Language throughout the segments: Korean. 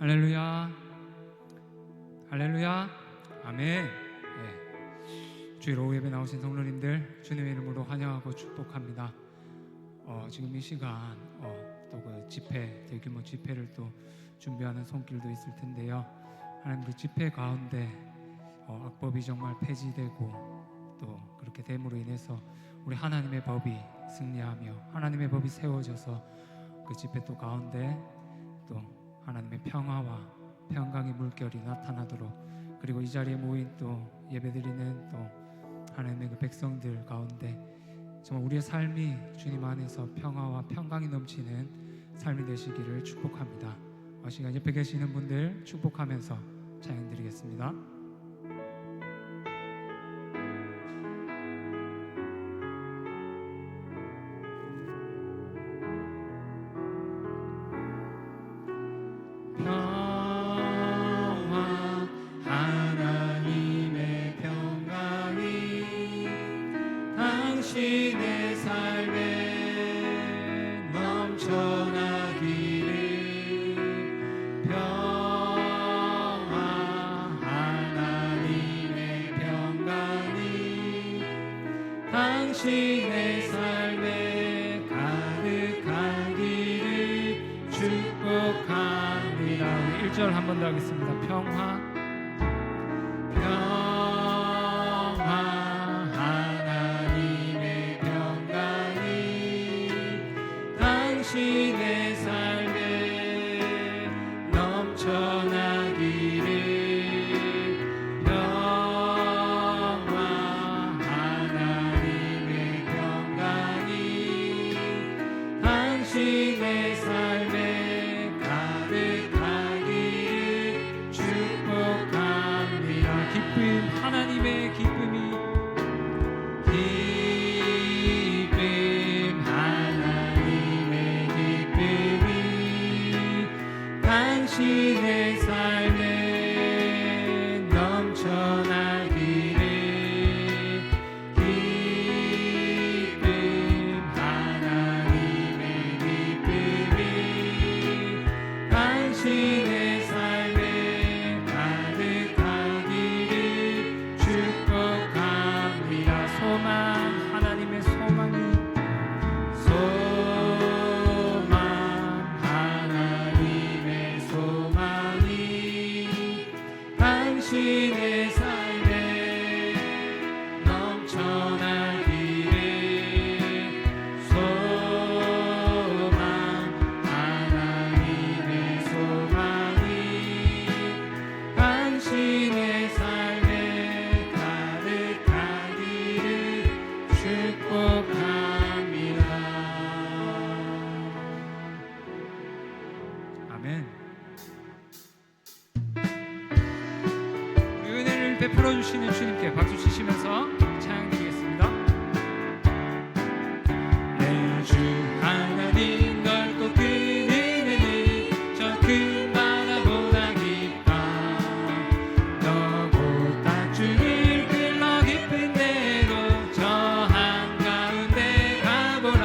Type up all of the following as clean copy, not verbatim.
할렐루야. 할렐루야. 아멘. 네. 주일 오후 예배 나오신 성도님들 주님의 이름으로 환영하고 축복합니다. 지금 이 시간 또 그 집회, 대규모 집회를 또 준비하는 손길도 있을 텐데요. 하나님 그 집회 가운데 악법이 정말 폐지되고 또 그렇게 됨으로 인해서 우리 하나님의 법이 승리하며 하나님의 법이 세워져서 그 집회 또 가운데 또 하나님의 평화와 평강의 물결이 나타나도록, 그리고 이 자리에 모인 또 예배드리는 또 하나님의 그 백성들 가운데 정말 우리의 삶이 주님 안에서 평화와 평강이 넘치는 삶이 되시기를 축복합니다. 시간 옆에 계시는 분들 축복하면서 찬양 드리겠습니다. 당신의 삶에 넘쳐나기를 평화, 하나님의 평강이 당신의 삶에 가득하기를 축복합니다. 1절 한 번 더 하겠습니다. 평화, 당신의 삶에 넘쳐나기를 평화, 하나님의 평강이 당신의 삶에 가득하기를 축복합니다. 기쁨, 하나님의 기쁨이 당신의 삶에 넘쳐나기를 기쁨, 하나님의 기쁨이 당신의 삶에 가득하기를 축복합니다. 소망, 하나님의 소망이 당신의 삶에 넘쳐나기를 소망, 하나님의 소망이 당신의 삶에 가득하기를 축복합니다. 아멘. 베풀어 주시는 주님께 박수 치시면서 찬양 드리겠습니다. 내 주 하나님 넓고 큰 은혜는 저 큰 바다보다 깊다. 너보다 주를 흘러 깊은 데로 저 한가운데 가보라.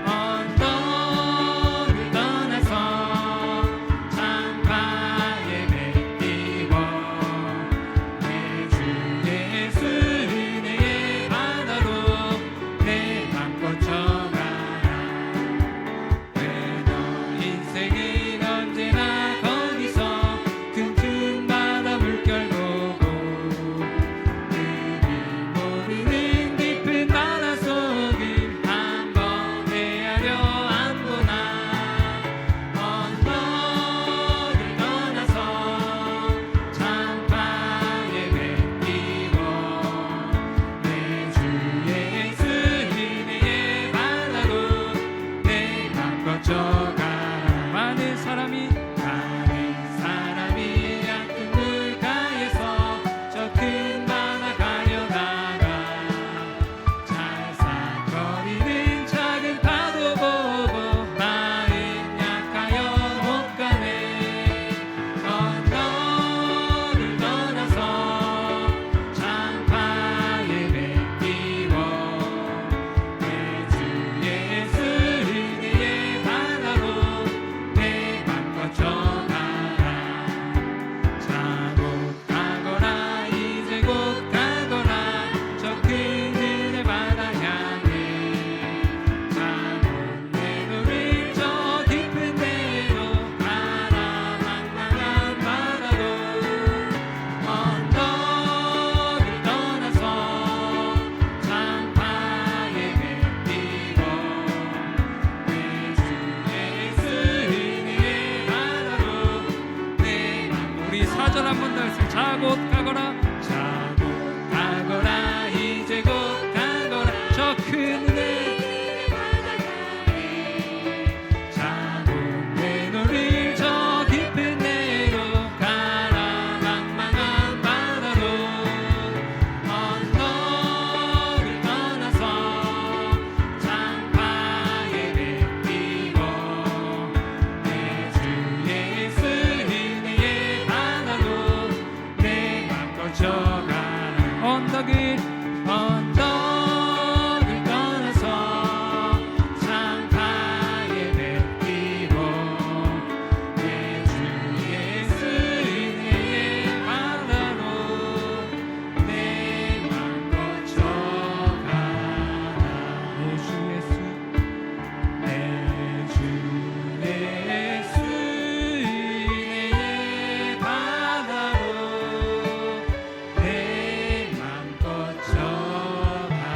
언덕을 떠나서 창가에 맺기고 예수 은혜의 바다로 내 맘 꽂혀가라. 왜 너 인생은 언제나 거기서 큰 바다 물결 보고 그리 모르는 깊은 바다 속을 한번 헤아려 안 보나. 언덕을 떠나서 창가에 맺기고 내 주 예수 은혜의 바다로 내 맘 걷져가라. 많은 사람이 얕은 물가에서 저 큰 바다 가려다가 잘싹거리는 작은 파도 보고 마음 약하여 못 가네. 언덕을 떠나서 창가에 맺기고 내 주 예수 은혜의 바다로 내 맘 걷져 자 곧 가거라 자 곧 가거라 이제 곧 가거라 저 큰 은혜 자 곧 내놓을 저 깊은 데로 가라 망망한 바다로 언덕을 떠나서 장파에 뱉기고 내 주 예수 은혜의 바다로 내 맘 거쳐가라 언덕을 떠나서 장파에 뱉기고 내 주 예수 은혜의 바다로 내 맘 거쳐가라 내 주 예수 내 주 예수 은혜의 바다로 내 맘 거쳐가라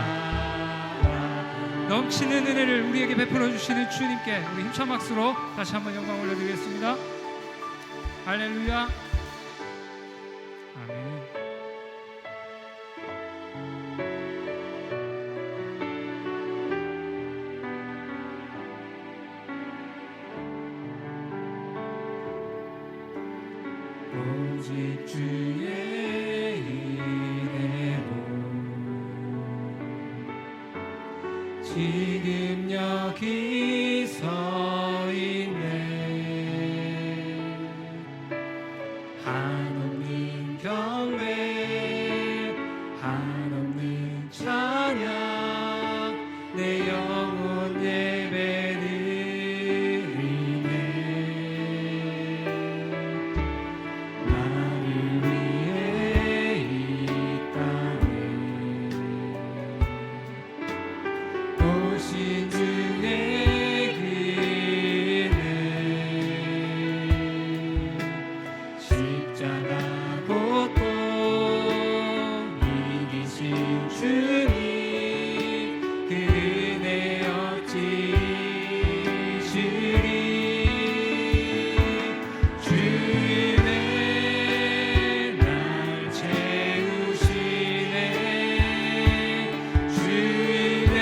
넘치는 은혜를 우리에게 베풀어 주시는 주님께 우리 힘찬 박수로 다시 한번 영광 올려드리겠습니다. 할렐루야. 아멘. 오직 주의 은혜로 지금 여기 서 있네 한없는 경배 한없는 찬양 내 영혼 예배드리네 나를 위해 이 땅에 오신 주의 그네 십자가 고통 이기신 주님 그 은혜 어찌 잊으리 주의 날 채우시네 주의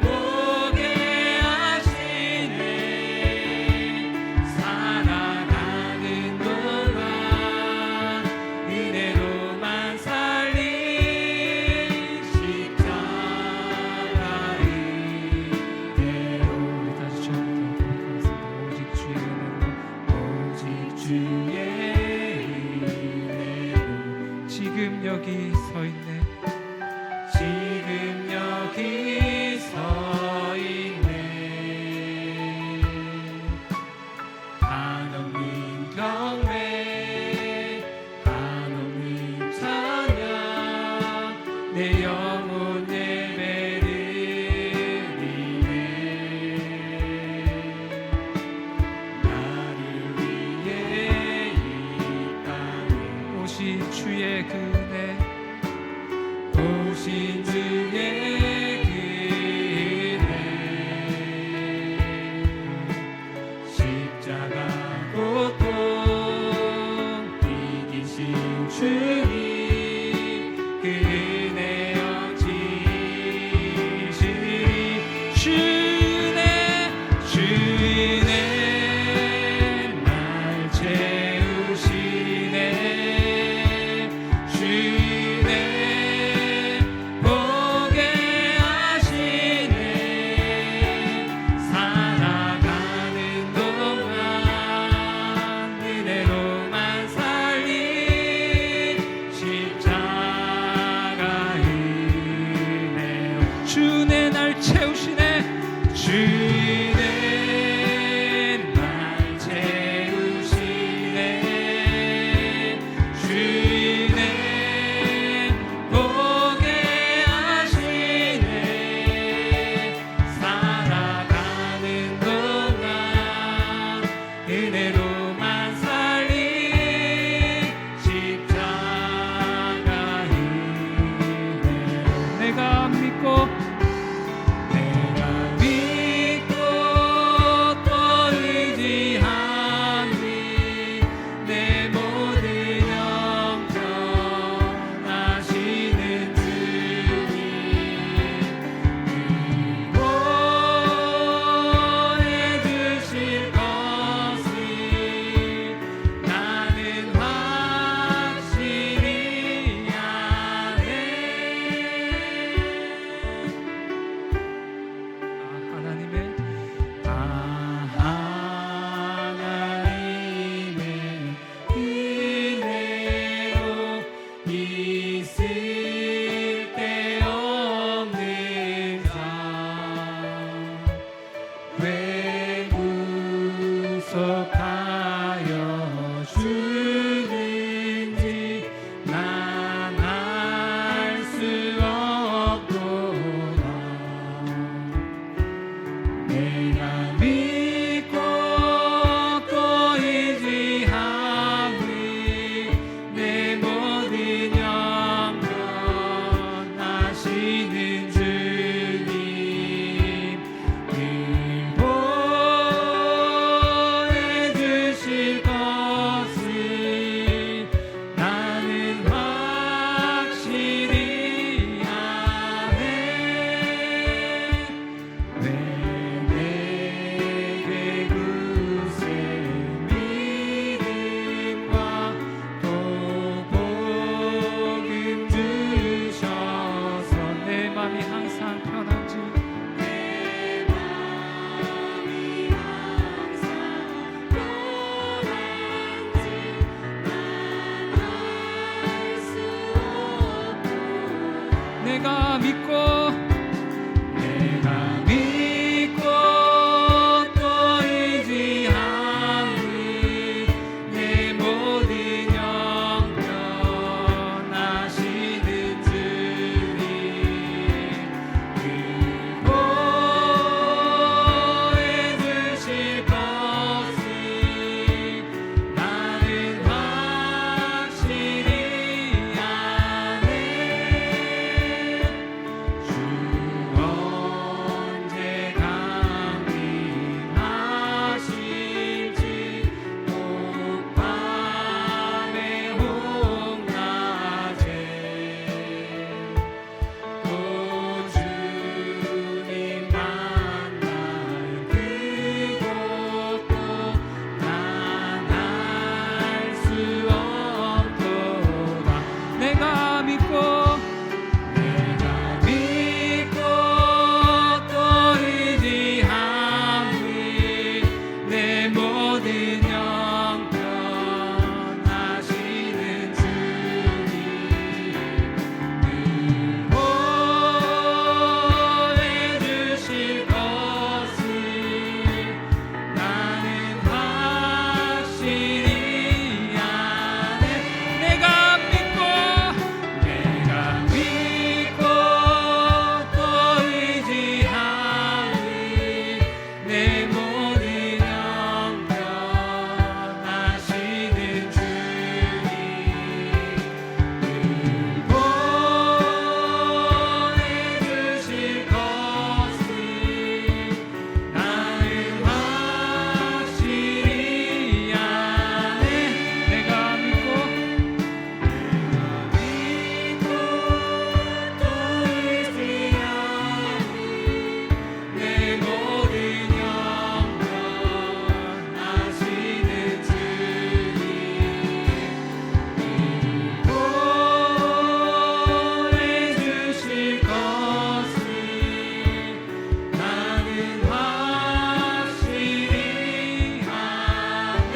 보게 하시네 살아가는 동안 은혜로만 살린 십자가 은혜로 다시 처음부터 고백하겠습니다. 오직 주의 은혜로 지금 여기 서 있네. 지금 여기 서 있네 한없는 경배 한없는 찬양 내 영혼 예배드리네 나를 위해 이 땅에 오신 주의 그네 오신 주의 그네 십자가 고통 이기신 주님 그 은혜 어찌 잊으리 주네 주네 날 채우시네 주네 보게 하시네 살아가는 동안 은혜로만 살린 십자가 은혜로 주내 날 채우시네. 주내 날 채우시네 주내 보게 하시네 살아가는 동안 은혜로만 살린 십자가 은혜로 내가 믿고 내가 믿고 또 의지하니 내 모든 약속하여 주는지 난 알 수 없구나. 내가 믿고 또 의지하니 내 모든 영광 하시는 주님 늘 보내주실 것을 나는 확실히 아네. 왜 내게 굳은 믿음과 또 복음 주셔서 내 맘이 항상 편한지 내 맘이 항상 편한지 난 알 수 없고 내가 믿고 또 의지하니 내 모든 영변 하시는 주님 늘 보내주실 것을 나는 확실히 아네. 주 언제 강림하실지 밤의 홍낮에 또 주님 만날 그곳도 난 알 수 없도다. 내가 믿고 또 의지하니 내 모든 영변 하시는 주님 늘 보내주실 것을 나는 확실히 아네. 내가 믿고 또 의지하니 내 모든 영변 하시는 주님 늘 보내주실 것을 나는 확실히 아네. 내가 믿고 또 의지하니 내 모든 영변 하시는 주님 늘 보내주실 것을 나는 확실히 아네.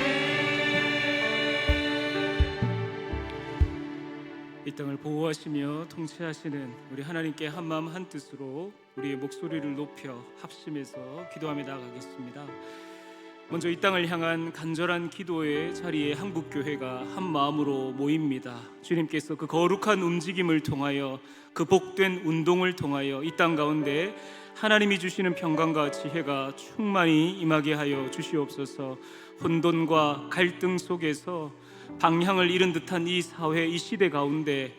이 땅을 보호하시며 통치하시는 우리 하나님께 한마음 한뜻으로 우리의 목소리를 높여 합심해서 기도하며 나아가겠습니다. 먼저 이 땅을 향한 간절한 기도의 자리에 한국교회가 한 마음으로 모입니다. 주님께서 그 거룩한 움직임을 통하여 그 복된 운동을 통하여 이 땅 가운데 하나님이 주시는 평강과 지혜가 충만히 임하게 하여 주시옵소서. 혼돈과 갈등 속에서 방향을 잃은 듯한 이 사회, 이 시대 가운데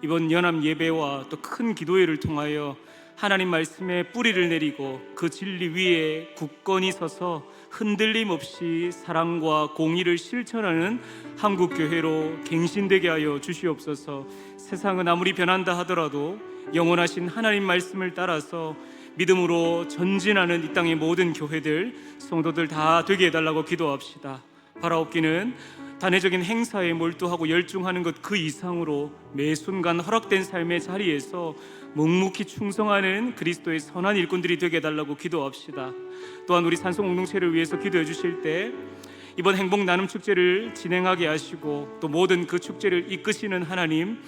이번 연합 예배와 또 큰 기도회를 통하여 하나님 말씀에 뿌리를 내리고 그 진리 위에 굳건히 서서 흔들림 없이 사랑과 공의를 실천하는 한국교회로 갱신되게 하여 주시옵소서. 세상은 아무리 변한다 하더라도 영원하신 하나님 말씀을 따라서 믿음으로 전진하는 이 땅의 모든 교회들, 성도들 다 되게 해달라고 기도합시다. 바라옵기는 단회적인 행사에 몰두하고 열중하는 것 그 이상으로 매 순간 허락된 삶의 자리에서 묵묵히 충성하는 그리스도의 선한 일꾼들이 되게 해달라고 기도합시다. 또한 우리 산성 공동체를 위해서 기도해 주실 때 이번 행복 나눔 축제를 진행하게 하시고 또 모든 그 축제를 이끄시는 하나님,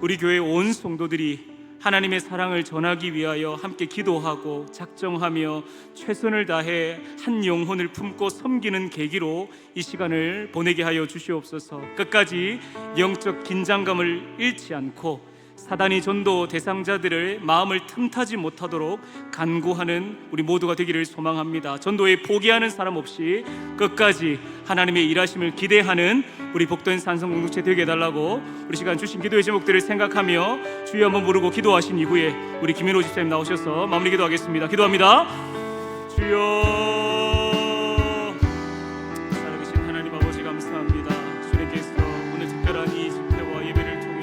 우리 교회 온 성도들이 하나님의 사랑을 전하기 위하여 함께 기도하고 작정하며 최선을 다해 한 영혼을 품고 섬기는 계기로 이 시간을 보내게 하여 주시옵소서. 끝까지 영적 긴장감을 잃지 않고 사단이 전도 대상자들을 마음을 틈타지 못하도록 간구하는 우리 모두가 되기를 소망합니다. 전도에 포기하는 사람 없이 끝까지 하나님의 일하심을 기대하는 우리 복된 산성 공동체 되게 해달라고 우리 시간 주신 기도의 제목들을 생각하며 주여 한번 부르고 기도하신 이후에 우리 김민호 집사님 나오셔서 마무리 기도하겠습니다. 기도합니다. 주여, 살아계신 하나님 아버지 감사합니다. 주님께서 오늘 특별한 이 집회와 예배를 통해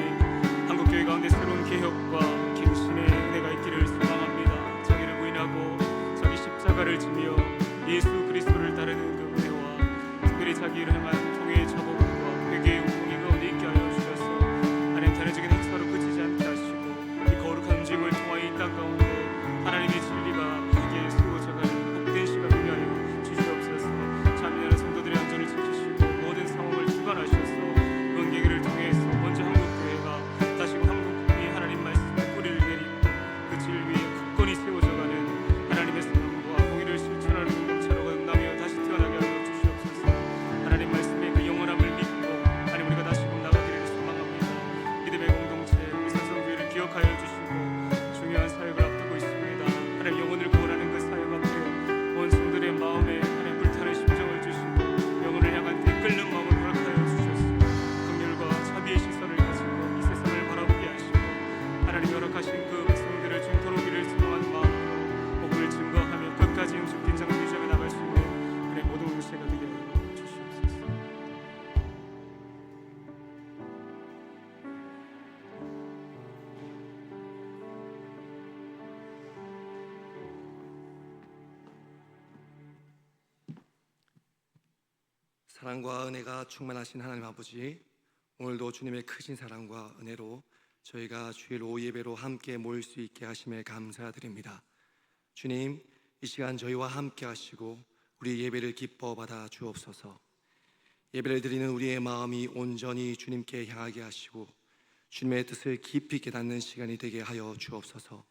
한국교회 가운데 새로운 개혁과 갱신의 은혜가 있기를 소망합니다. 자기를 부인하고 자기 십자가를 지며 예수 그리스도를 따르는 그 은혜와 특별히 자기를 향한 통회의 자복과 회개의 운동이 가운데 있게 하여 주셔서 하나님 단회적인 행사로 그치지 않게 하시고 이 거룩한 움직임을 통하여 이 땅 가운데 하나님의 진리가 크게 세워져가는 복된 시간 되게 하여 주시옵소서. 참여하는 성도들의 안전을 지키시고 모든 상황을 주관하셔서 그런 계기를 통해서 먼저 한국교회가 다시금 한국이 하나님 말씀의 뿌리를 내리고 그 질 위에 굳건히 세워져가는 하나님의 사랑과 공의를 실천하는 공동체로 거듭나며 다시 태어나게 하여 주시옵소서. 하나님 말씀의 그 영원함을 믿고 하나님 우리가 다시금 나가기를 소망합니다. 믿음의 공동체 우리 산성교회를 기억하여 주시고 중요한 사역을 앞두고 있습니다. 하나님 영혼을 구원하는 그 사역 앞에 온 성들의 마음에 하나님 불타는 심정을 주시고 영혼을 향한 끓는 마음을 허락하여 주셔서 긍휼과 자비의 시선을 가지고 이 세상을 바라보게 하시고 하나님 허락하신 그 백성들을 중토록 이를 소망한 마음으로 복을 증거하며 끝까지 음식 긴장을 유지하며 나갈 수 있는 그의 모든 공동체가 되게 하여 주시옵소서. 사랑과 은혜가 충만하신 하나님 아버지, 오늘도 주님의 크신 사랑과 은혜로 저희가 주일 오후 예배로 함께 모일 수 있게 하심에 감사드립니다. 주님, 이 시간 저희와 함께 하시고 우리 예배를 기뻐 받아 주옵소서. 예배를 드리는 우리의 마음이 온전히 주님께 향하게 하시고 주님의 뜻을 깊이 깨닫는 시간이 되게 하여 주옵소서.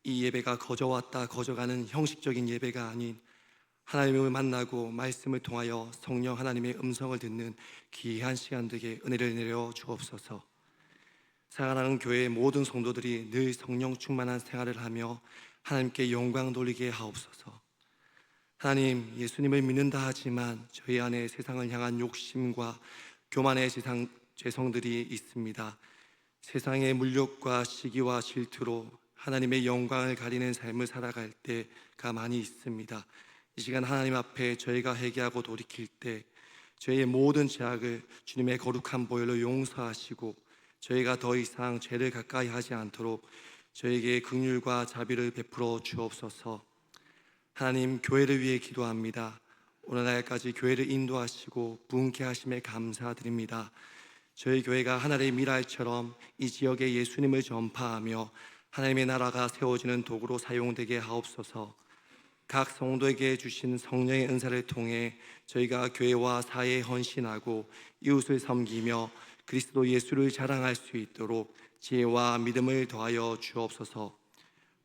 이 예배가 거저왔다 거저가는 형식적인 예배가 아닌 하나님을 만나고 말씀을 통하여 성령 하나님의 음성을 듣는 귀한 시간 되게 은혜를 내려 주옵소서. 사랑하는 교회의 모든 성도들이 늘 성령 충만한 생활을 하며 하나님께 영광 돌리게 하옵소서. 하나님, 예수님을 믿는다 하지만 저희 안에 세상을 향한 욕심과 교만의 죄성들이 있습니다. 세상의 물욕과 시기와 질투로 하나님의 영광을 가리는 삶을 살아갈 때가 많이 있습니다. 이 시간 하나님 앞에 저희가 회개하고 돌이킬 때 저희의 모든 죄악을 주님의 거룩한 보혈로 용서하시고 저희가 더 이상 죄를 가까이 하지 않도록 저에게 긍휼과 자비를 베풀어 주옵소서. 하나님, 교회를 위해 기도합니다. 오늘날까지 교회를 인도하시고 부흥케 하심에 감사드립니다. 저희 교회가 하나님의 미랄처럼 이 지역에 예수님을 전파하며 하나님의 나라가 세워지는 도구로 사용되게 하옵소서. 각 성도에게 주신 성령의 은사를 통해 저희가 교회와 사회에 헌신하고 이웃을 섬기며 그리스도 예수를 자랑할 수 있도록 지혜와 믿음을 더하여 주옵소서.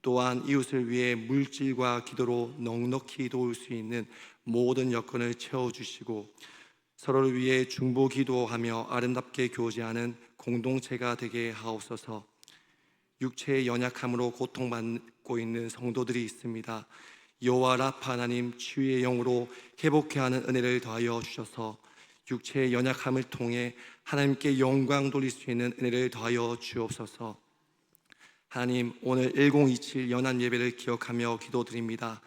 또한 이웃을 위해 물질과 기도로 넉넉히 도울 수 있는 모든 여건을 채워주시고 서로를 위해 중보 기도하며 아름답게 교제하는 공동체가 되게 하옵소서. 육체의 연약함으로 고통받고 있는 성도들이 있습니다. 여호와 라파 하나님, 치유의 영으로 회복케 하는 은혜를 더하여 주셔서 육체의 연약함을 통해 하나님께 영광 돌릴 수 있는 은혜를 더하여 주옵소서. 하나님, 오늘 1027 연합 예배를 기억하며 기도드립니다.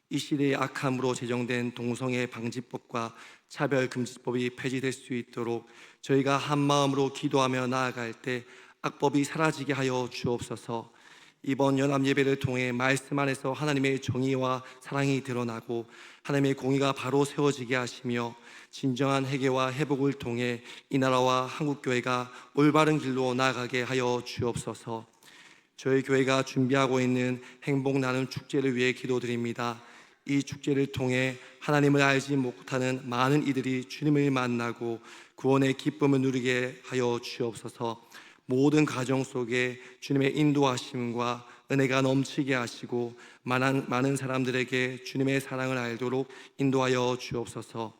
이 시대의 악함으로 제정된 동성애 방지법과 차별금지법이 폐지될 수 있도록 저희가 한 마음으로 기도하며 나아갈 때 악법이 사라지게 하여 주옵소서. 이번 연합 예배를 통해 말씀 안에서 하나님의 정의와 사랑이 드러나고 하나님의 공의가 바로 세워지게 하시며 진정한 회개와 회복을 통해 이 나라와 한국교회가 올바른 길로 나아가게 하여 주옵소서. 저희 교회가 준비하고 있는 행복 나눔 축제를 위해 기도드립니다. 이 축제를 통해 하나님을 알지 못하는 많은 이들이 주님을 만나고 구원의 기쁨을 누리게 하여 주옵소서. 모든 가정 속에 주님의 인도하심과 은혜가 넘치게 하시고 많은 사람들에게 주님의 사랑을 알도록 인도하여 주옵소서.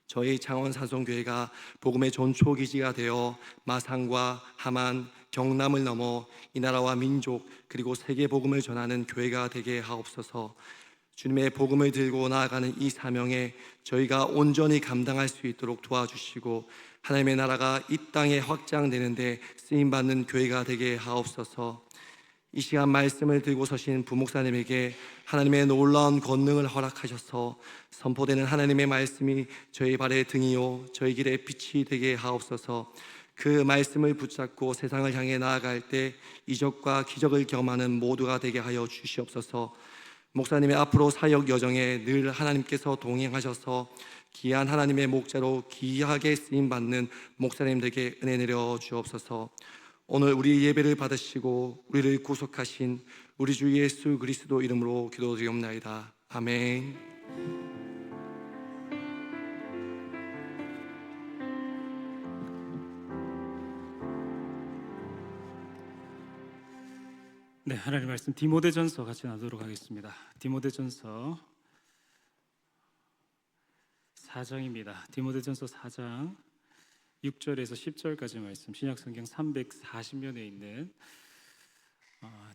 저희 창원사송교회가 복음의 전초기지가 되어 마산과 함안, 경남을 넘어 이 나라와 민족 그리고 세계 복음을 전하는 교회가 되게 하옵소서. 주님의 복음을 들고 나아가는 이 사명에 저희가 온전히 감당할 수 있도록 도와주시고 하나님의 나라가 이 땅에 확장되는데 쓰임받는 교회가 되게 하옵소서. 이 시간 말씀을 들고 서신 부목사님에게 하나님의 놀라운 권능을 허락하셔서 선포되는 하나님의 말씀이 저희 발의 등이요 저희 길의 빛이 되게 하옵소서. 그 말씀을 붙잡고 세상을 향해 나아갈 때 이적과 기적을 경험하는 모두가 되게 하여 주시옵소서. 목사님의 앞으로 사역 여정에 늘 하나님께서 동행하셔서 귀한 하나님의 목자로 귀하게 쓰임받는 목사님들에게 은혜 내려 주옵소서. 오늘 우리 예배를 받으시고 우리를 구속하신 우리 주 예수 그리스도 이름으로 기도드리옵나이다. 아멘. 네, 하나님 말씀 디모데전서 같이 나누도록 하겠습니다. 디모데전서 4장입니다. 디모데전서 4장 6절에서 10절까지 말씀, 신약성경 340면에 있는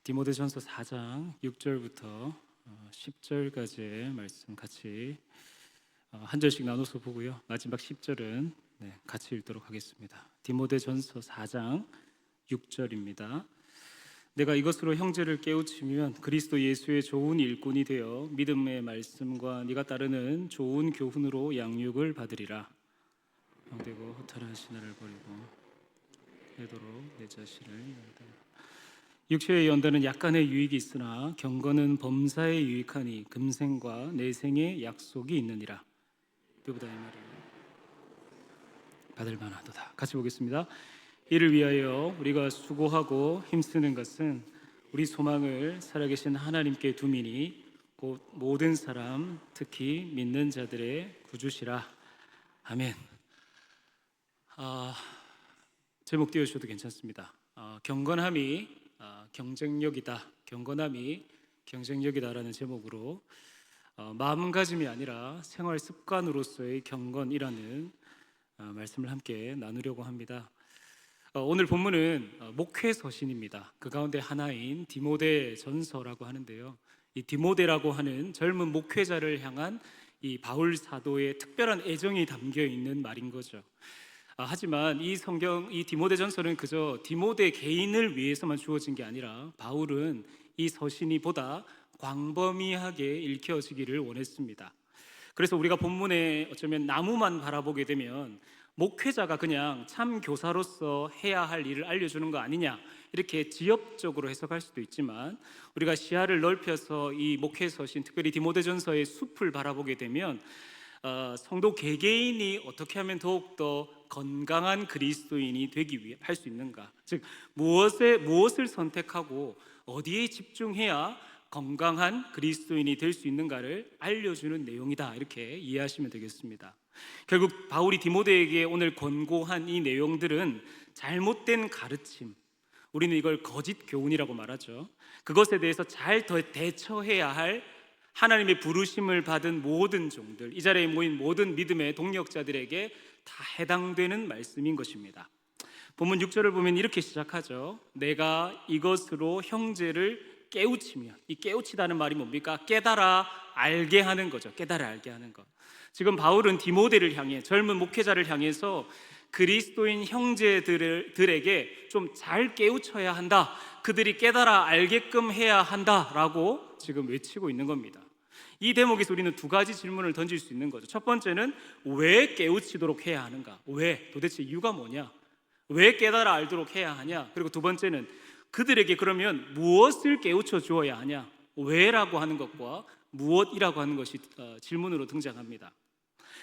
디모데전서 4장 6절부터 10절까지의 말씀 같이 한 절씩 나눠서 보고요. 마지막 10절은 같이 읽도록 하겠습니다. 디모데전서 4장 6절입니다. 내가 이것으로 형제를 깨우치면 그리스도 예수의 좋은 일꾼이 되어 믿음의 말씀과 네가 따르는 좋은 교훈으로 양육을 받으리라. 되고 허탈한 신화를 버리고 되도록 내 자신을 연다. 육체의 연단은 약간의 유익이 있으나 경건은 범사에 유익하니 금생과 내생의 약속이 있느니라. 그보다 이 말이 받을 만하도다. 같이 보겠습니다. 이를 위하여 우리가 수고하고 힘쓰는 것은 우리 소망을 살아계신 하나님께 두미니 곧 모든 사람 특히 믿는 자들의 구주시라. 아멘. 제목 띄워주셔도 괜찮습니다. 경건함이 경쟁력이다. 경건함이 경쟁력이다라는 제목으로 마음가짐이 아니라 생활 습관으로서의 경건이라는 말씀을 함께 나누려고 합니다. 오늘 본문은 목회 서신입니다. 그 가운데 하나인 디모데전서라고 하는데요. 이 디모데라고 하는 젊은 목회자를 향한 이 바울 사도의 특별한 애정이 담겨 있는 말인 거죠. 하지만 이 디모데전서는 그저 디모데 개인을 위해서만 주어진 게 아니라 바울은 이 서신이 보다 광범위하게 읽혀지기를 원했습니다. 그래서 우리가 본문에 어쩌면 나무만 바라보게 되면 목회자가 그냥 참 교사로서 해야 할 일을 알려주는 거 아니냐 이렇게 지엽적으로 해석할 수도 있지만 우리가 시야를 넓혀서 이 목회 서신, 특별히 디모데전서의 숲을 바라보게 되면 성도 개개인이 어떻게 하면 더욱더 건강한 그리스도인이 되기 위해 할 수 있는가, 즉 무엇을 선택하고 어디에 집중해야 건강한 그리스도인이 될 수 있는가를 알려주는 내용이다, 이렇게 이해하시면 되겠습니다. 결국 바울이 디모데에게 오늘 권고한 이 내용들은 잘못된 가르침, 우리는 이걸 거짓 교훈이라고 말하죠. 그것에 대해서 잘 대처해야 할 하나님의 부르심을 받은 모든 종들, 이 자리에 모인 모든 믿음의 동력자들에게 다 해당되는 말씀인 것입니다. 본문 6절을 보면 이렇게 시작하죠. 내가 이것으로 형제를 깨우치면, 이 깨우치다는 말이 뭡니까? 깨달아 알게 하는 거죠. 깨달아 알게 하는 것. 지금 바울은 디모데를 향해, 젊은 목회자를 향해서 그리스도인 형제들에게 좀 잘 깨우쳐야 한다, 그들이 깨달아 알게끔 해야 한다라고 지금 외치고 있는 겁니다. 이 대목에서 우리는 두 가지 질문을 던질 수 있는 거죠. 첫 번째는 왜 깨우치도록 해야 하는가? 왜? 도대체 이유가 뭐냐? 왜 깨달아 알도록 해야 하냐? 그리고 두 번째는 그들에게 그러면 무엇을 깨우쳐 주어야 하냐? 왜라고 하는 것과 무엇이라고 하는 것이 질문으로 등장합니다.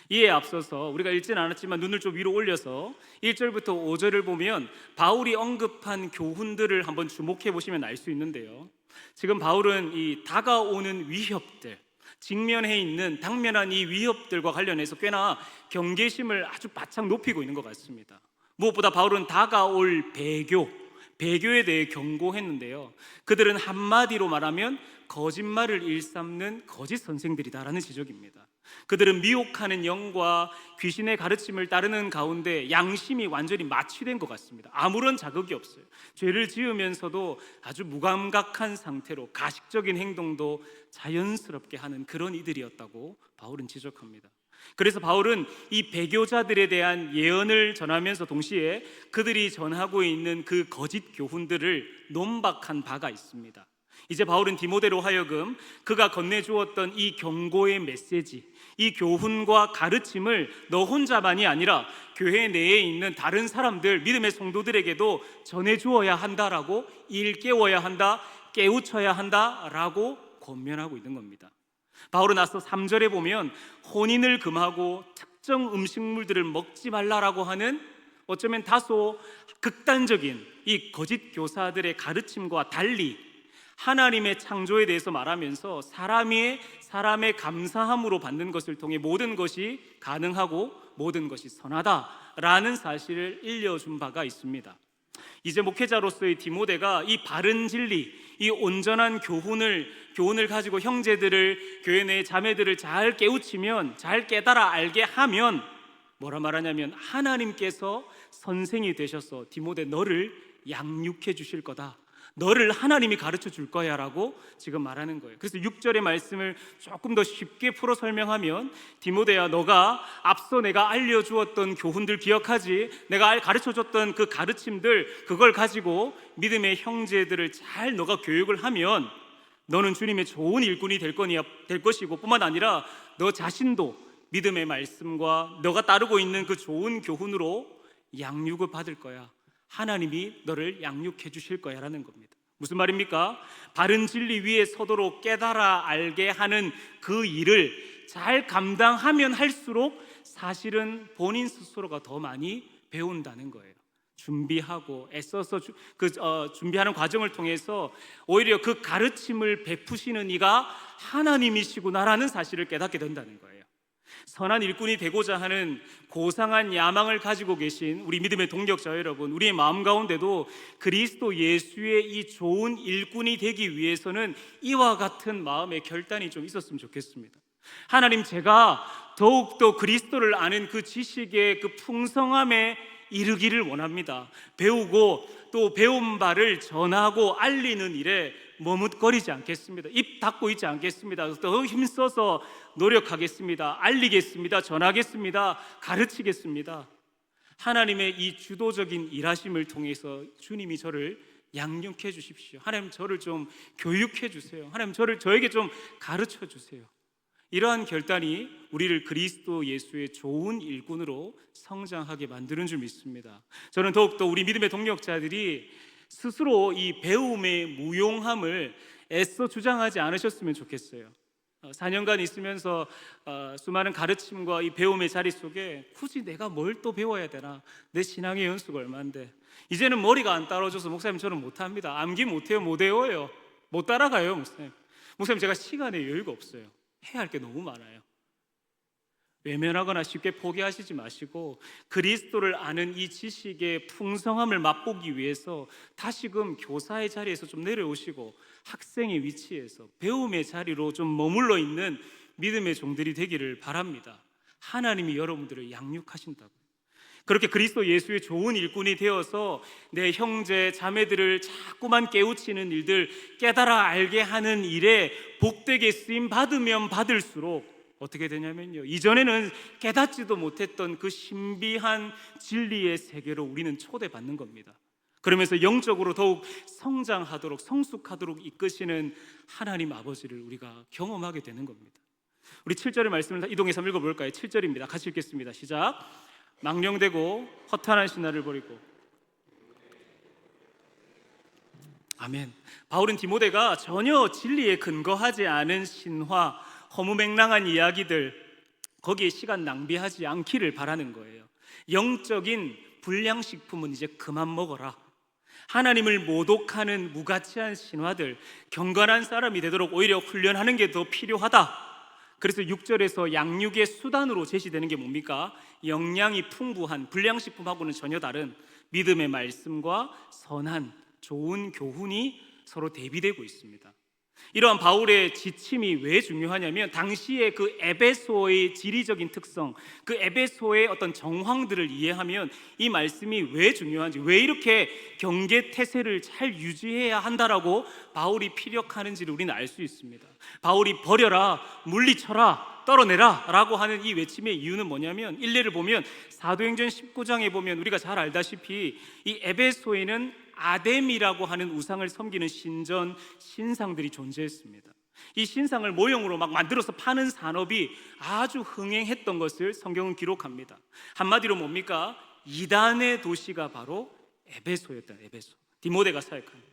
이에 앞서서 우리가 읽지는 않았지만 눈을 좀 위로 올려서 1절부터 5절을 보면 바울이 언급한 교훈들을 한번 주목해 보시면 알 수 있는데요. 지금 바울은 이 다가오는 위협들, 직면해 있는 당면한 이 위협들과 관련해서 꽤나 경계심을 아주 바짝 높이고 있는 것 같습니다. 무엇보다 바울은 다가올 배교에 대해 경고했는데요. 그들은 한마디로 말하면 거짓말을 일삼는 거짓 선생들이다라는 지적입니다. 그들은 미혹하는 영과 귀신의 가르침을 따르는 가운데 양심이 완전히 마취된 것 같습니다. 아무런 자극이 없어요. 죄를 지으면서도 아주 무감각한 상태로 가식적인 행동도 자연스럽게 하는 그런 이들이었다고 바울은 지적합니다. 그래서 바울은 이 배교자들에 대한 예언을 전하면서 동시에 그들이 전하고 있는 그 거짓 교훈들을 논박한 바가 있습니다. 이제 바울은 디모데로 하여금 그가 건네주었던 이 경고의 메시지, 이 교훈과 가르침을 너 혼자만이 아니라 교회 내에 있는 다른 사람들, 믿음의 성도들에게도 전해주어야 한다라고, 일깨워야 한다, 깨우쳐야 한다라고 권면하고 있는 겁니다. 바울은 앞서 3절에 보면 혼인을 금하고 특정 음식물들을 먹지 말라라고 하는 어쩌면 다소 극단적인 이 거짓 교사들의 가르침과 달리 하나님의 창조에 대해서 말하면서 사람의 감사함으로 받는 것을 통해 모든 것이 가능하고 모든 것이 선하다라는 사실을 일려준 바가 있습니다. 이제 목회자로서의 디모데가 이 바른 진리, 이 온전한 교훈을 가지고 형제들을, 교회 내 자매들을 잘 깨우치면, 잘 깨달아 알게 하면 뭐라 말하냐면 하나님께서 선생이 되셔서 디모데 너를 양육해 주실 거다, 너를 하나님이 가르쳐 줄 거야 라고 지금 말하는 거예요. 그래서 6절의 말씀을 조금 더 쉽게 풀어 설명하면 디모데야, 너가 앞서 내가 알려주었던 교훈들 기억하지? 내가 가르쳐 줬던 그 가르침들, 그걸 가지고 믿음의 형제들을 잘 너가 교육을 하면 너는 주님의 좋은 일꾼이 될 것이고, 뿐만 아니라 너 자신도 믿음의 말씀과 너가 따르고 있는 그 좋은 교훈으로 양육을 받을 거야. 하나님이 너를 양육해 주실 거야 라는 겁니다. 무슨 말입니까? 바른 진리 위에 서도록 깨달아 알게 하는 그 일을 잘 감당하면 할수록 사실은 본인 스스로가 더 많이 배운다는 거예요. 준비하고 애써서 준비하는 과정을 통해서 오히려 그 가르침을 베푸시는 이가 하나님이시구나라는 사실을 깨닫게 된다는 거예요. 선한 일꾼이 되고자 하는 고상한 야망을 가지고 계신 우리 믿음의 동역자 여러분, 우리의 마음 가운데도 그리스도 예수의 이 좋은 일꾼이 되기 위해서는 이와 같은 마음의 결단이 좀 있었으면 좋겠습니다. 하나님, 제가 더욱더 그리스도를 아는 그 지식의 그 풍성함에 이르기를 원합니다. 배우고 또 배운 바를 전하고 알리는 일에 머뭇거리지 않겠습니다. 입 닫고 있지 않겠습니다. 더 힘써서 노력하겠습니다. 알리겠습니다. 전하겠습니다. 가르치겠습니다. 하나님의 이 주도적인 일하심을 통해서 주님이 저를 양육해 주십시오. 하나님, 저를 좀 교육해 주세요. 하나님, 저에게 좀 가르쳐 주세요. 이러한 결단이 우리를 그리스도 예수의 좋은 일꾼으로 성장하게 만드는 줄 믿습니다. 저는 더욱더 우리 믿음의 동역자들이 스스로 이 배움의 무용함을 애써 주장하지 않으셨으면 좋겠어요. 4년간 있으면서 수많은 가르침과 이 배움의 자리 속에 굳이 내가 뭘 또 배워야 되나, 내 신앙의 연수가 얼마인데 이제는 머리가 안 따라줘서 목사님 저는 못합니다. 암기 못해요. 못 외워요. 못 따라가요. 목사님 제가 시간에 여유가 없어요. 해야 할 게 너무 많아요. 외면하거나 쉽게 포기하시지 마시고 그리스도를 아는 이 지식의 풍성함을 맛보기 위해서 다시금 교사의 자리에서 좀 내려오시고 학생의 위치에서 배움의 자리로 좀 머물러 있는 믿음의 종들이 되기를 바랍니다. 하나님이 여러분들을 양육하신다고. 그렇게 그리스도 예수의 좋은 일꾼이 되어서 내 형제 자매들을 자꾸만 깨우치는 일들, 깨달아 알게 하는 일에 복되게 쓰임 받으면 받을수록 어떻게 되냐면요, 이전에는 깨닫지도 못했던 그 신비한 진리의 세계로 우리는 초대받는 겁니다. 그러면서 영적으로 더욱 성장하도록, 성숙하도록 이끄시는 하나님 아버지를 우리가 경험하게 되는 겁니다. 우리 7절의 말씀을 이동해서 읽어볼까요? 7절입니다. 같이 읽겠습니다. 시작. 망령되고 허탄한 신화를 버리고. 아멘. 바울은 디모데가 전혀 진리에 근거하지 않은 신화, 허무맹랑한 이야기들, 거기에 시간 낭비하지 않기를 바라는 거예요. 영적인 불량식품은 이제 그만 먹어라. 하나님을 모독하는 무가치한 신화들, 경건한 사람이 되도록 오히려 훈련하는 게 더 필요하다. 그래서 6절에서 양육의 수단으로 제시되는 게 뭡니까? 영양이 풍부한 불량식품하고는 전혀 다른 믿음의 말씀과 선한 좋은 교훈이 서로 대비되고 있습니다. 이러한 바울의 지침이 왜 중요하냐면 당시의 그 에베소의 지리적인 특성, 그 에베소의 어떤 정황들을 이해하면 이 말씀이 왜 중요한지, 왜 이렇게 경계태세를 잘 유지해야 한다라고 바울이 피력하는지를 우리는 알 수 있습니다. 바울이 버려라, 물리쳐라, 떨어내라 라고 하는 이 외침의 이유는 뭐냐면, 일례를 보면 사도행전 19장에 보면 우리가 잘 알다시피 이 에베소에는 아뎀이라고 하는 우상을 섬기는 신상들이 존재했습니다. 이 신상을 모형으로 막 만들어서 파는 산업이 아주 흥행했던 것을 성경은 기록합니다. 한마디로 뭡니까? 이단의 도시가 바로 에베소였다. 에베소. 디모데가 사역합니다.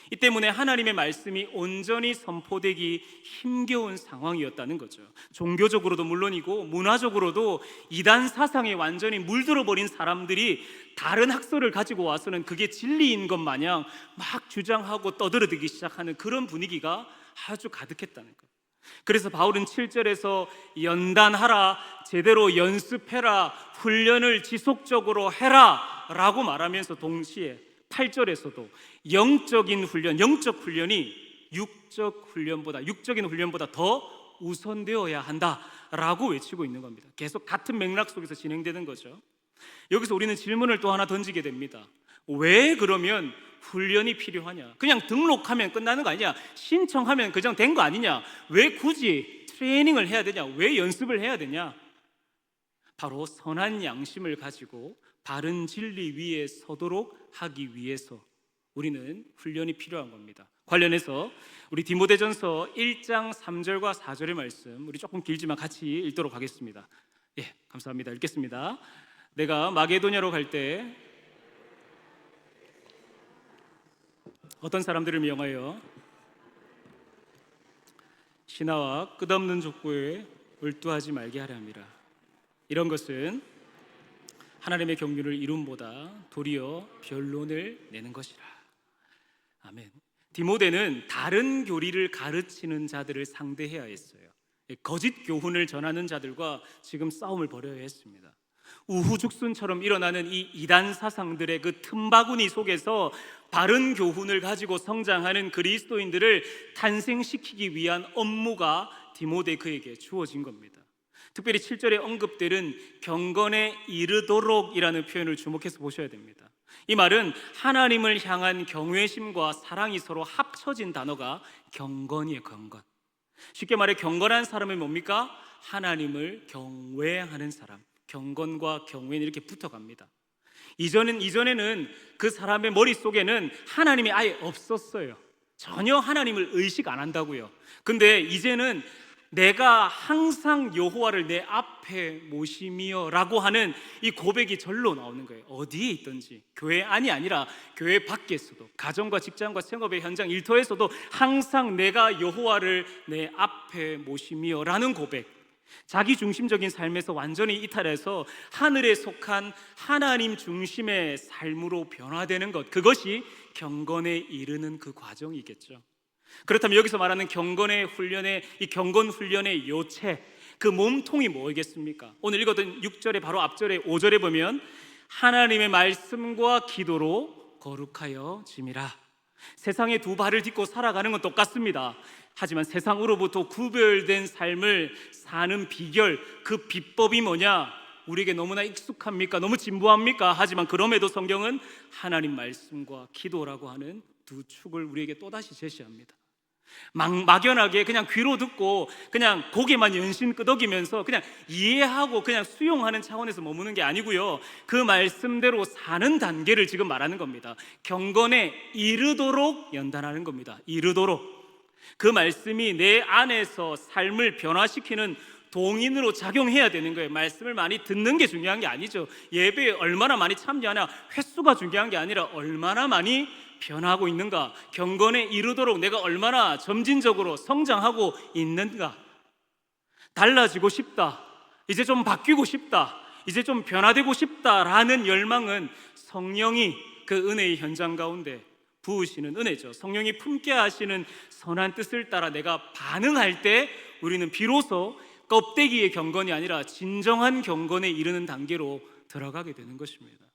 이 때문에 하나님의 말씀이 온전히 선포되기 힘겨운 상황이었다는 거죠. 종교적으로도 물론이고 문화적으로도 이단 사상에 완전히 물들어 버린 사람들이 다른 학설을 가지고 와서는 그게 진리인 것 마냥 막 주장하고 떠들어대기 시작하는 그런 분위기가 아주 가득했다는 거예요. 그래서 바울은 7절에서 연단하라, 제대로 연습해라, 훈련을 지속적으로 해라 라고 말하면서 동시에 8절에서도 영적인 훈련, 영적 훈련이 육적인 훈련보다 더 우선되어야 한다라고 외치고 있는 겁니다. 계속 같은 맥락 속에서 진행되는 거죠. 여기서 우리는 질문을 또 하나 던지게 됩니다. 왜 그러면 훈련이 필요하냐? 그냥 등록하면 끝나는 거 아니냐? 신청하면 그냥 된 거 아니냐? 왜 굳이 트레이닝을 해야 되냐? 왜 연습을 해야 되냐? 바로 선한 양심을 가지고 바른 진리 위에 서도록 하기 위해서 우리는 훈련이 필요한 겁니다. 관련해서 우리 디모데전서 1장 3절과 4절의 말씀, 우리 조금 길지만 같이 읽도록 하겠습니다. 예, 감사합니다. 읽겠습니다. 내가 마게도냐로 갈 때 어떤 사람들을 명하여 신하와 끝없는 족보에 몰두하지 말게 하려 함이라. 이런 것은 하나님의 경륜을 이룸보다 도리어 변론을 내는 것이라. 아멘. 디모데는 다른 교리를 가르치는 자들을 상대해야 했어요. 거짓 교훈을 전하는 자들과 지금 싸움을 벌여야 했습니다. 우후죽순처럼 일어나는 이 이단 사상들의 그 틈바구니 속에서 바른 교훈을 가지고 성장하는 그리스도인들을 탄생시키기 위한 업무가 디모데 그에게 주어진 겁니다. 특별히 7절에 언급되는 경건에 이르도록이라는 표현을 주목해서 보셔야 됩니다. 이 말은 하나님을 향한 경외심과 사랑이 서로 합쳐진 단어가 경건이에요. 경건. 쉽게 말해 경건한 사람은 뭡니까? 하나님을 경외하는 사람. 경건과 경외는 이렇게 붙어갑니다. 이전에는 그 사람의 머릿속에는 하나님이 아예 없었어요. 전혀 하나님을 의식 안 한다고요. 근데 이제는 내가 항상 여호와를 내 앞에 모시며 라고 하는 이 고백이 절로 나오는 거예요. 어디에 있든지, 교회 안이 아니라 교회 밖에서도, 가정과 직장과 생업의 현장, 일터에서도 항상 내가 여호와를 내 앞에 모시며 라는 고백. 자기 중심적인 삶에서 완전히 이탈해서 하늘에 속한 하나님 중심의 삶으로 변화되는 것, 그것이 경건에 이르는 그 과정이겠죠. 그렇다면 여기서 말하는 경건의 훈련의, 이 경건 훈련의 요체, 그 몸통이 뭐겠습니까? 오늘 읽었던 6절의 바로 앞절에 5절에 보면 하나님의 말씀과 기도로 거룩하여 짐이라. 세상에 두 발을 딛고 살아가는 건 똑같습니다. 하지만 세상으로부터 구별된 삶을 사는 비결, 그 비법이 뭐냐? 우리에게 너무나 익숙합니까? 너무 진부합니까? 하지만 그럼에도 성경은 하나님 말씀과 기도라고 하는 두 축을 우리에게 또다시 제시합니다. 막연하게 그냥 귀로 듣고 그냥 고개만 연신 끄덕이면서 그냥 이해하고 그냥 수용하는 차원에서 머무는 게 아니고요, 그 말씀대로 사는 단계를 지금 말하는 겁니다. 경건에 이르도록 연단하는 겁니다. 이르도록. 그 말씀이 내 안에서 삶을 변화시키는 동인으로 작용해야 되는 거예요. 말씀을 많이 듣는 게 중요한 게 아니죠. 예배에 얼마나 많이 참여하냐, 횟수가 중요한 게 아니라 얼마나 많이 변하고 있는가, 경건에 이르도록 내가 얼마나 점진적으로 성장하고 있는가. 달라지고 싶다, 이제 좀 바뀌고 싶다, 이제 좀 변화되고 싶다라는 열망은 성령이 그 은혜의 현장 가운데 부으시는 은혜죠. 성령이 품게 하시는 선한 뜻을 따라 내가 반응할 때 우리는 비로소 껍데기의 경건이 아니라 진정한 경건에 이르는 단계로 들어가게 되는 것입니다.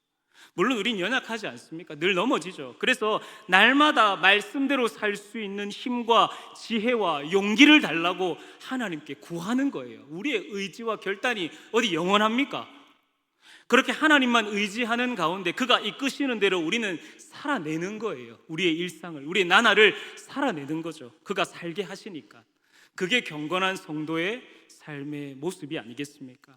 물론 우린 연약하지 않습니까? 늘 넘어지죠. 그래서 날마다 말씀대로 살 수 있는 힘과 지혜와 용기를 달라고 하나님께 구하는 거예요. 우리의 의지와 결단이 어디 영원합니까? 그렇게 하나님만 의지하는 가운데 그가 이끄시는 대로 우리는 살아내는 거예요. 우리의 일상을, 우리의 나날을 살아내는 거죠. 그가 살게 하시니까. 그게 경건한 성도의 삶의 모습이 아니겠습니까?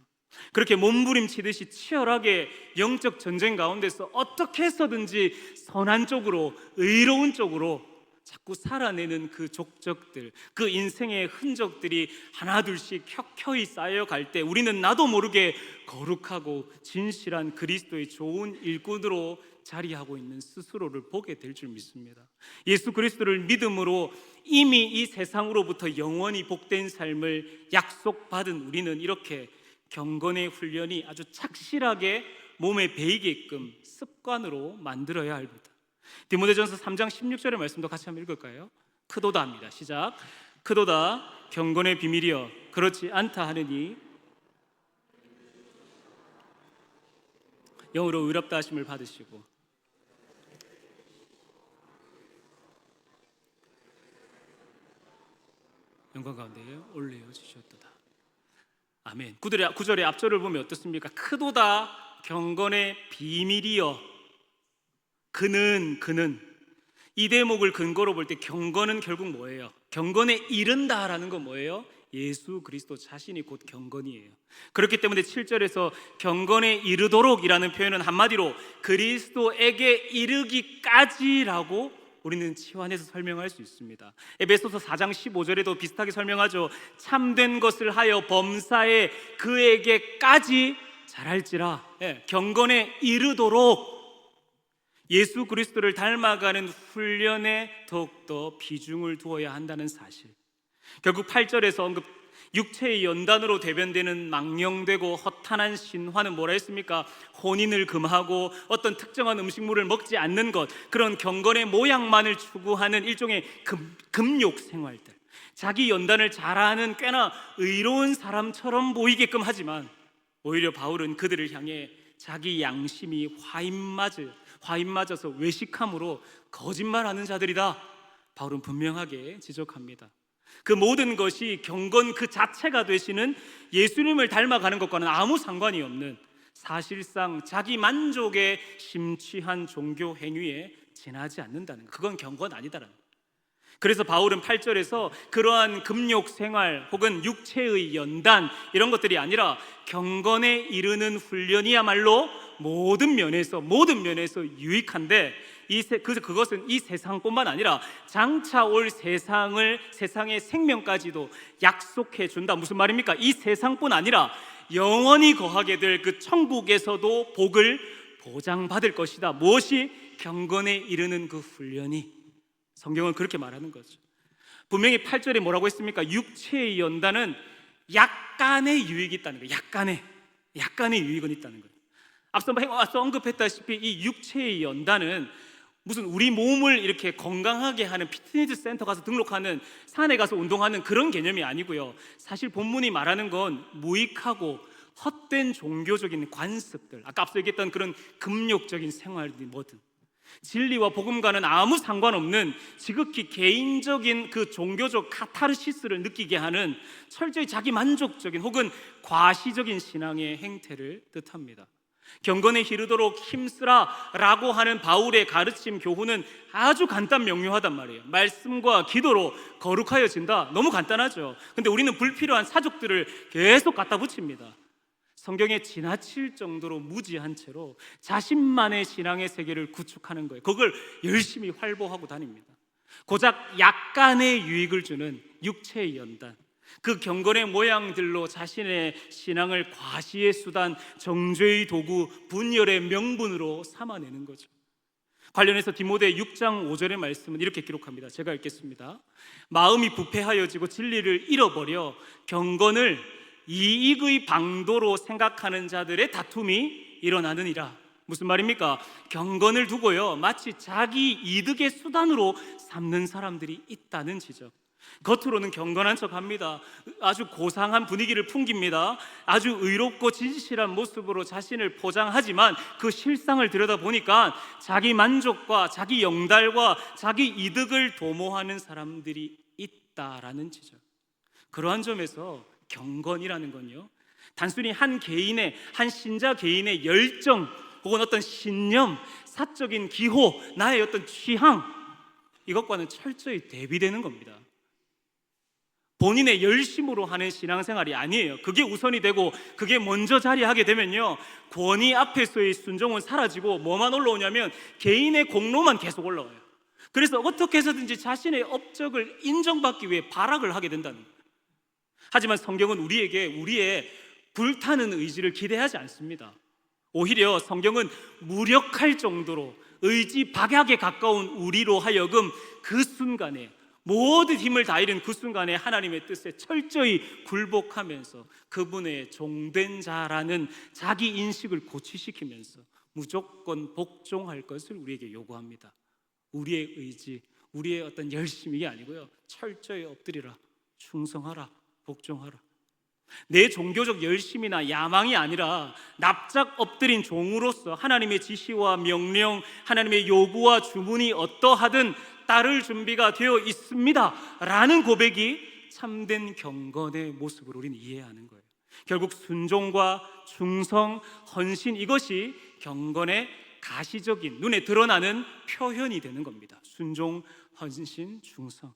그렇게 몸부림치듯이 치열하게 영적 전쟁 가운데서 어떻게 해서든지 선한 쪽으로, 의로운 쪽으로 자꾸 살아내는 그 족적들, 그 인생의 흔적들이 하나둘씩 켜켜이 쌓여갈 때 우리는 나도 모르게 거룩하고 진실한 그리스도의 좋은 일꾼으로 자리하고 있는 스스로를 보게 될 줄 믿습니다. 예수 그리스도를 믿음으로 이미 이 세상으로부터 영원히 복된 삶을 약속받은 우리는 이렇게 경건의 훈련이 아주 착실하게 몸에 배이게끔 습관으로 만들어야 합니다. 디모데전서 3장 16절의 말씀도 같이 한번 읽을까요? 크도다입니다. 시작. 크도다 경건의 비밀이여 그렇지 않다 하느니. 영으로 의롭다 하심을 받으시고 영광 가운데 올려 주셨도다. 아멘. 9절의 앞절을 보면 어떻습니까? 크도다 경건의 비밀이여 그는 이 대목을 근거로 볼 때 경건은 결국 뭐예요? 경건에 이른다라는 건 뭐예요? 예수 그리스도 자신이 곧 경건이에요. 그렇기 때문에 7절에서 경건에 이르도록이라는 표현은 한마디로 그리스도에게 이르기까지라고 우리는 치환해서 설명할 수 있습니다. 에베소서 4장 15절에도 비슷하게 설명하죠. 참된 것을 하여 범사에 그에게까지 잘할지라. 경건에 이르도록 예수 그리스도를 닮아가는 훈련에 더욱더 비중을 두어야 한다는 사실. 결국 8절에서 언급 육체의 연단으로 대변되는 망령되고 허탄한 신화는 뭐라 했습니까? 혼인을 금하고 어떤 특정한 음식물을 먹지 않는 것, 그런 경건의 모양만을 추구하는 일종의 금욕 생활들. 자기 연단을 잘하는 꽤나 의로운 사람처럼 보이게끔 하지만 오히려 바울은 그들을 향해 자기 양심이 화인맞아서 외식함으로 거짓말하는 자들이다. 바울은 분명하게 지적합니다. 그 모든 것이 경건 그 자체가 되시는 예수님을 닮아가는 것과는 아무 상관이 없는 사실상 자기 만족에 심취한 종교 행위에 지나지 않는다는 것. 그건 경건 아니다라는 것. 그래서 바울은 8절에서 그러한 금욕 생활 혹은 육체의 연단 이런 것들이 아니라 경건에 이르는 훈련이야말로 모든 면에서 유익한데 그것은 이 세상뿐만 아니라 장차 올 세상의 생명까지도 약속해 준다. 무슨 말입니까? 이 세상뿐 아니라 영원히 거하게 될 그 천국에서도 복을 보장받을 것이다. 무엇이? 경건에 이르는 그 훈련이. 성경은 그렇게 말하는 거죠. 분명히 8절에 뭐라고 했습니까? 육체의 연단은 약간의 유익이 있다는 거예요. 약간의 유익은 있다는 거예요. 앞서 언급했다시피 이 육체의 연단은 무슨 우리 몸을 이렇게 건강하게 하는 피트니스 센터 가서 등록하는, 산에 가서 운동하는 그런 개념이 아니고요. 사실 본문이 말하는 건 무익하고 헛된 종교적인 관습들, 아까 앞서 얘기했던 그런 금욕적인 생활이 뭐든 진리와 복음과는 아무 상관없는 지극히 개인적인 그 종교적 카타르시스를 느끼게 하는 철저히 자기 만족적인 혹은 과시적인 신앙의 행태를 뜻합니다. 경건에 이르도록 힘쓰라 라고 하는 바울의 가르침 교훈은 아주 간단 명료하단 말이에요. 말씀과 기도로 거룩하여진다. 너무 간단하죠. 근데 우리는 불필요한 사족들을 계속 갖다 붙입니다. 성경에 지나칠 정도로 무지한 채로 자신만의 신앙의 세계를 구축하는 거예요. 그걸 열심히 활보하고 다닙니다. 고작 약간의 유익을 주는 육체의 연단, 그 경건의 모양들로 자신의 신앙을 과시의 수단, 정죄의 도구, 분열의 명분으로 삼아내는 거죠. 관련해서 디모데 6장 5절의 말씀은 이렇게 기록합니다. 제가 읽겠습니다. 마음이 부패하여지고 진리를 잃어버려 경건을 이익의 방도로 생각하는 자들의 다툼이 일어나느니라. 무슨 말입니까? 경건을 두고요, 마치 자기 이득의 수단으로 삼는 사람들이 있다는 지적. 겉으로는 경건한 척합니다. 아주 고상한 분위기를 풍깁니다. 아주 의롭고 진실한 모습으로 자신을 포장하지만 그 실상을 들여다보니까 자기 만족과 자기 영달과 자기 이득을 도모하는 사람들이 있다라는 지적. 그러한 점에서 경건이라는 건요, 단순히 한 개인의, 한 신자 개인의 열정 혹은 어떤 신념, 사적인 기호, 나의 어떤 취향, 이것과는 철저히 대비되는 겁니다. 본인의 열심으로 하는 신앙생활이 아니에요. 그게 우선이 되고 그게 먼저 자리하게 되면요, 권위 앞에서의 순종은 사라지고 뭐만 올라오냐면 개인의 공로만 계속 올라와요. 그래서 어떻게 해서든지 자신의 업적을 인정받기 위해 발악을 하게 된다는 거예요. 하지만 성경은 우리에게 우리의 불타는 의지를 기대하지 않습니다. 오히려 성경은 무력할 정도로 의지 박약에 가까운 우리로 하여금 그 순간에, 모든 힘을 다하는 그 순간에 하나님의 뜻에 철저히 굴복하면서 그분의 종된 자라는 자기 인식을 고취시키면서 무조건 복종할 것을 우리에게 요구합니다. 우리의 의지, 우리의 어떤 열심이 아니고요, 철저히 엎드리라, 충성하라, 복종하라. 내 종교적 열심이나 야망이 아니라 납작 엎드린 종으로서 하나님의 지시와 명령, 하나님의 요구와 주문이 어떠하든 따를 준비가 되어 있습니다 라는 고백이 참된 경건의 모습을 우리는 이해하는 거예요. 결국 순종과 충성, 헌신, 이것이 경건의 가시적인, 눈에 드러나는 표현이 되는 겁니다. 순종, 헌신, 충성.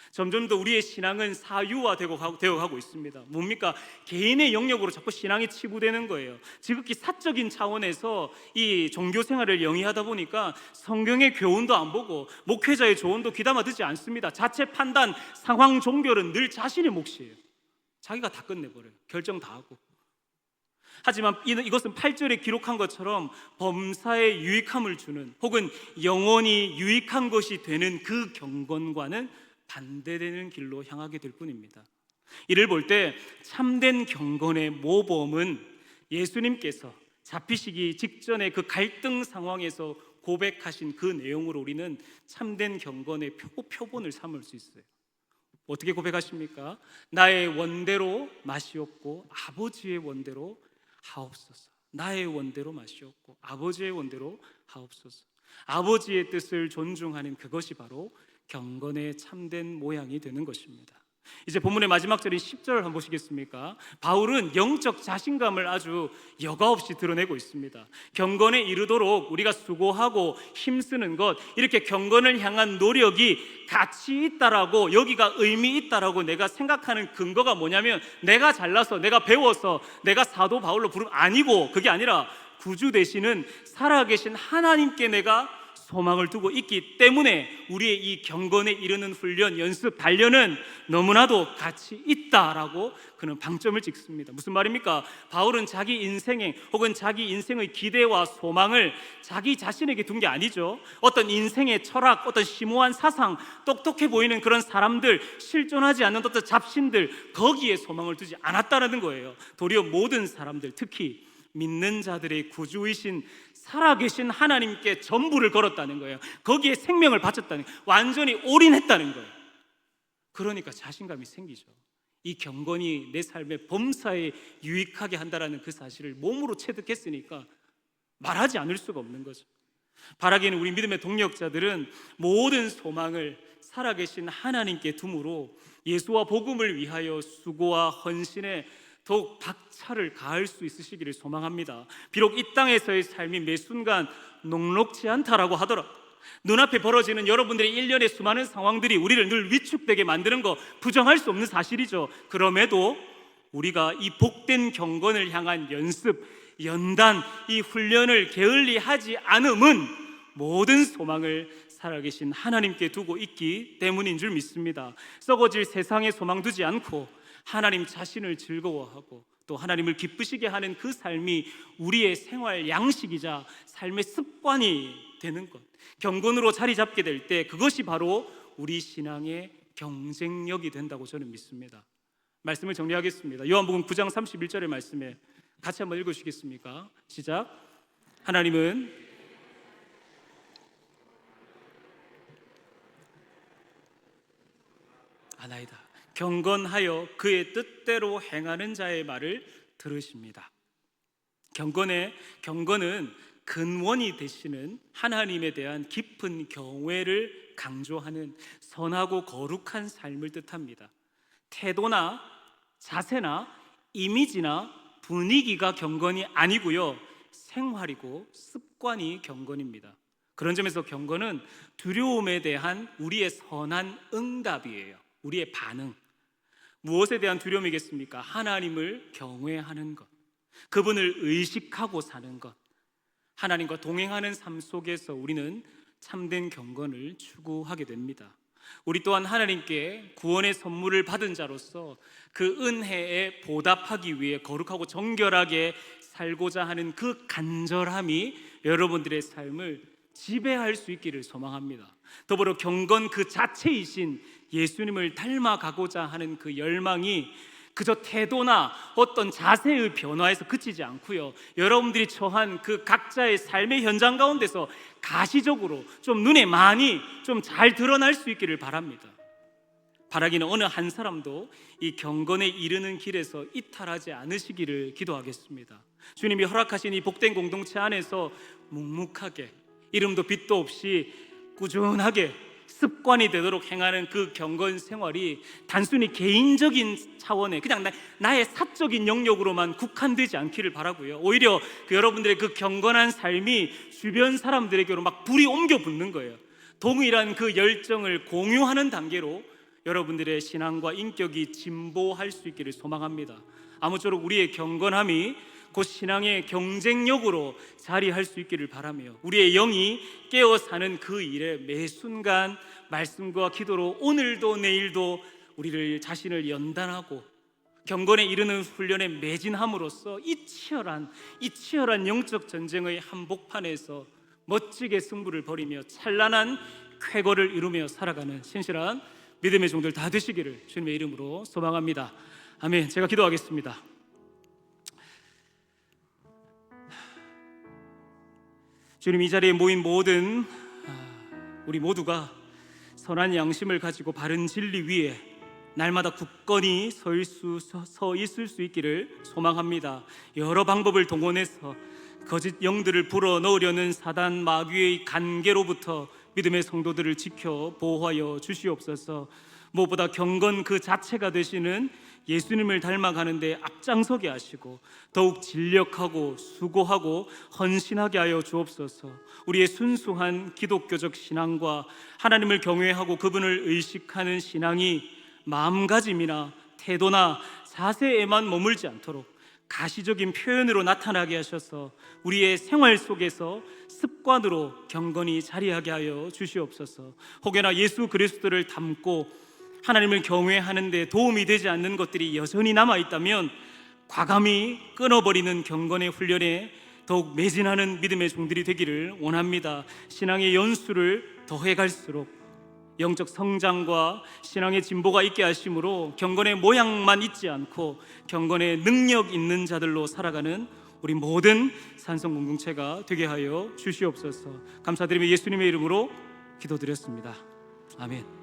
점점 더 우리의 신앙은 사유화되어 가고 있습니다. 뭡니까? 개인의 영역으로 자꾸 신앙이 치부되는 거예요. 지극히 사적인 차원에서 이 종교 생활을 영위하다 보니까 성경의 교훈도 안 보고 목회자의 조언도 귀담아 듣지 않습니다. 자체 판단, 상황 종결은 늘 자신의 몫이에요. 자기가 다 끝내버려요. 결정 다 하고. 하지만 이것은 8절에 기록한 것처럼 범사에 유익함을 주는, 혹은 영원히 유익한 것이 되는 그 경건과는 반대되는 길로 향하게 될 뿐입니다. 이를 볼 때 참된 경건의 모범은 예수님께서 잡히시기 직전의 그 갈등 상황에서 고백하신 그 내용으로 우리는 참된 경건의 표본을 삼을 수 있어요. 어떻게 고백하십니까? 나의 원대로 마시옵고 아버지의 원대로 하옵소서. 나의 원대로 마시옵고 아버지의 원대로 하옵소서. 아버지의 뜻을 존중하는 그것이 바로 경건의 참된 모양이 되는 것입니다. 이제 본문의 마지막 절인 10절을 한번 보시겠습니까? 바울은 영적 자신감을 아주 여과 없이 드러내고 있습니다. 경건에 이르도록 우리가 수고하고 힘쓰는 것, 이렇게 경건을 향한 노력이 가치 있다라고, 여기가 의미 있다라고 내가 생각하는 근거가 뭐냐면, 내가 잘나서, 내가 배워서, 내가 사도 바울로 부르면 아니고, 그게 아니라 구주 되시는 살아계신 하나님께 내가 소망을 두고 있기 때문에 우리의 이 경건에 이르는 훈련, 연습, 단련은 너무나도 가치 있다라고 그는 방점을 찍습니다. 무슨 말입니까? 바울은 자기 인생의, 혹은 자기 인생의 기대와 소망을 자기 자신에게 둔 게 아니죠. 어떤 인생의 철학, 어떤 심오한 사상, 똑똑해 보이는 그런 사람들, 실존하지 않는 어떤 잡신들, 거기에 소망을 두지 않았다는 거예요. 도리어 모든 사람들, 특히 믿는 자들의 구주이신 살아계신 하나님께 전부를 걸었다는 거예요. 거기에 생명을 바쳤다는 거예요. 완전히 올인했다는 거예요. 그러니까 자신감이 생기죠. 이 경건이 내 삶의 범사에 유익하게 한다는 그 사실을 몸으로 체득했으니까 말하지 않을 수가 없는 거죠. 바라기는 우리 믿음의 동력자들은 모든 소망을 살아계신 하나님께 두므로 예수와 복음을 위하여 수고와 헌신에 더욱 박차를 가할 수 있으시기를 소망합니다. 비록 이 땅에서의 삶이 매 순간 녹록지 않다라고 하더라도, 눈앞에 벌어지는 여러분들의 일련의 수많은 상황들이 우리를 늘 위축되게 만드는 거 부정할 수 없는 사실이죠. 그럼에도 우리가 이 복된 경건을 향한 연습, 연단, 이 훈련을 게을리하지 않음은 모든 소망을 살아계신 하나님께 두고 있기 때문인 줄 믿습니다. 썩어질 세상에 소망 두지 않고 하나님 자신을 즐거워하고 또 하나님을 기쁘시게 하는 그 삶이 우리의 생활 양식이자 삶의 습관이 되는 것, 경건으로 자리 잡게 될 때 그것이 바로 우리 신앙의 경쟁력이 된다고 저는 믿습니다. 말씀을 정리하겠습니다. 요한복음 9장 31절의 말씀에 같이 한번 읽으시겠습니까? 시작. 하나님은 아나이다. 경건하여 그의 뜻대로 행하는 자의 말을 들으십니다. 경건은 근원이 되시는 하나님에 대한 깊은 경외를 강조하는 선하고 거룩한 삶을 뜻합니다. 태도나 자세나 이미지나 분위기가 경건이 아니고요, 생활이고 습관이 경건입니다. 그런 점에서 경건은 두려움에 대한 우리의 선한 응답이에요. 우리의 반응. 무엇에 대한 두려움이겠습니까? 하나님을 경외하는 것, 그분을 의식하고 사는 것, 하나님과 동행하는 삶 속에서 우리는 참된 경건을 추구하게 됩니다. 우리 또한 하나님께 구원의 선물을 받은 자로서 그 은혜에 보답하기 위해 거룩하고 정결하게 살고자 하는 그 간절함이 여러분들의 삶을 지배할 수 있기를 소망합니다. 더불어 경건 그 자체이신 예수님을 닮아가고자 하는 그 열망이 그저 태도나 어떤 자세의 변화에서 그치지 않고요, 여러분들이 처한 그 각자의 삶의 현장 가운데서 가시적으로 좀 눈에 많이 좀 잘 드러날 수 있기를 바랍니다. 바라기는 어느 한 사람도 이 경건에 이르는 길에서 이탈하지 않으시기를 기도하겠습니다. 주님이 허락하신 이 복된 공동체 안에서 묵묵하게, 이름도 빛도 없이 꾸준하게 습관이 되도록 행하는 그 경건 생활이 단순히 개인적인 차원의 그냥 나의 사적인 영역으로만 국한되지 않기를 바라고요, 오히려 여러분들의 그 경건한 삶이 주변 사람들에게로 막 불이 옮겨 붙는 거예요. 동일한 그 열정을 공유하는 단계로 여러분들의 신앙과 인격이 진보할 수 있기를 소망합니다. 아무쪼록 우리의 경건함이 곧 신앙의 경쟁력으로 자리할 수 있기를 바라며, 우리의 영이 깨어 사는 그 일에 매 순간 말씀과 기도로 오늘도 내일도 우리를 자신을 연단하고 경건에 이르는 훈련에 매진함으로써 이 치열한 영적 전쟁의 한복판에서 멋지게 승부를 벌이며 찬란한 쾌거를 이루며 살아가는 신실한 믿음의 종들 다 되시기를 주님의 이름으로 소망합니다. 아멘. 제가 기도하겠습니다. 주님, 이 자리에 모인 모든 우리 모두가 선한 양심을 가지고 바른 진리 위에 날마다 굳건히 서 있을 수 있기를 소망합니다. 여러 방법을 동원해서 거짓 영들을 불어넣으려는 사단 마귀의 간계로부터 믿음의 성도들을 지켜 보호하여 주시옵소서. 무엇보다 경건 그 자체가 되시는 예수님을 닮아가는 데 앞장서게 하시고 더욱 진력하고 수고하고 헌신하게 하여 주옵소서. 우리의 순수한 기독교적 신앙과 하나님을 경외하고 그분을 의식하는 신앙이 마음가짐이나 태도나 자세에만 머물지 않도록 가시적인 표현으로 나타나게 하셔서 우리의 생활 속에서 습관으로 경건이 자리하게 하여 주시옵소서. 혹여나 예수 그리스도를 닮고 하나님을 경외하는 데 도움이 되지 않는 것들이 여전히 남아있다면 과감히 끊어버리는 경건의 훈련에 더욱 매진하는 믿음의 종들이 되기를 원합니다. 신앙의 연수를 더해갈수록 영적 성장과 신앙의 진보가 있게 하심으로 경건의 모양만 있지 않고 경건의 능력 있는 자들로 살아가는 우리 모든 산성 공동체가 되게 하여 주시옵소서. 감사드리며 예수님의 이름으로 기도드렸습니다. 아멘.